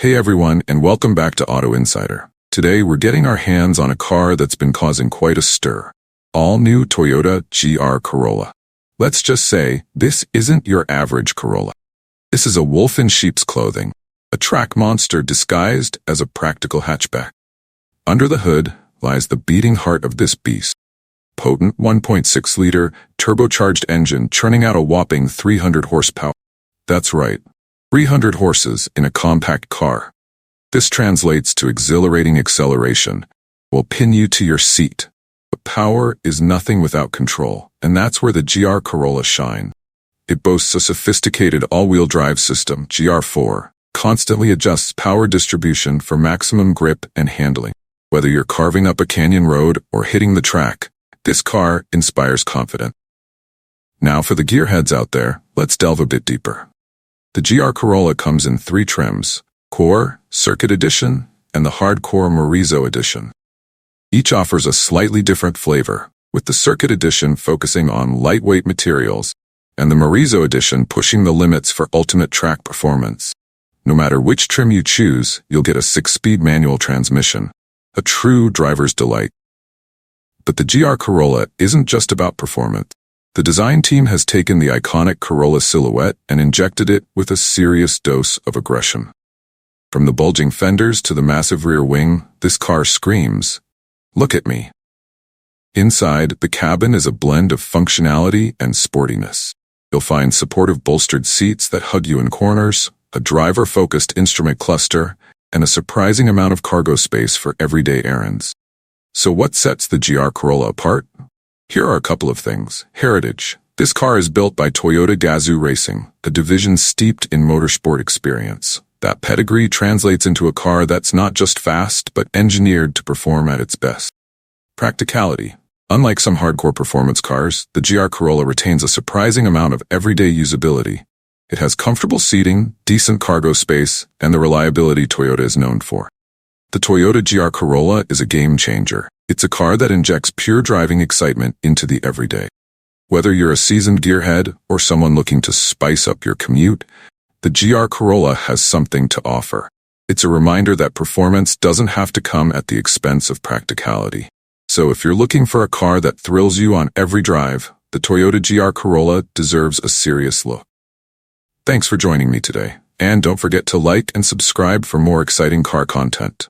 Hey everyone, and welcome back to Auto Insider. Today we're getting our hands on a car that's been causing quite a stir. All-new Toyota GR Corolla. Let's just say, this isn't your average Corolla. This is a wolf in sheep's clothing, a track monster disguised as a practical hatchback. Under the hood lies the beating heart of this beast. Potent 1.6-liter turbocharged engine churning out a whopping 300 horsepower. That's right. 300 horses in a compact car. This translates to exhilarating acceleration, will pin you to your seat. But power is nothing without control, and that's where the GR Corolla shines. It boasts a sophisticated all-wheel drive system, GR4, constantly adjusts power distribution for maximum grip and handling. Whether you're carving up a canyon road or hitting the track, this car inspires confidence. Now for the gearheads out there, let's delve a bit deeper. The GR Corolla comes in 3 trims: Core, Circuit Edition, and the Hardcore Morizo Edition. Each offers a slightly different flavor, with the Circuit Edition focusing on lightweight materials, and the Morizo Edition pushing the limits for ultimate track performance. No matter which trim you choose, you'll get a 6-speed manual transmission, a true driver's delight. But the GR Corolla isn't just about performance. The design team has taken the iconic Corolla silhouette and injected it with a serious dose of aggression. From the bulging fenders to the massive rear wing, this car screams, "Look at me." Inside, the cabin is a blend of functionality and sportiness. You'll find supportive bolstered seats that hug you in corners, a driver-focused instrument cluster, and a surprising amount of cargo space for everyday errands. So what sets the GR Corolla apart? Here are a couple of things. Heritage. This car is built by Toyota Gazoo Racing, a division steeped in motorsport experience. That pedigree translates into a car that's not just fast, but engineered to perform at its best. Practicality. Unlike some hardcore performance cars, the GR Corolla retains a surprising amount of everyday usability. It has comfortable seating, decent cargo space, and the reliability Toyota is known for. The Toyota GR Corolla is a game changer. It's a car that injects pure driving excitement into the everyday. Whether you're a seasoned gearhead or someone looking to spice up your commute, the GR Corolla has something to offer. It's a reminder that performance doesn't have to come at the expense of practicality. So if you're looking for a car that thrills you on every drive, the Toyota GR Corolla deserves a serious look. Thanks for joining me today, and don't forget to like and subscribe for more exciting car content.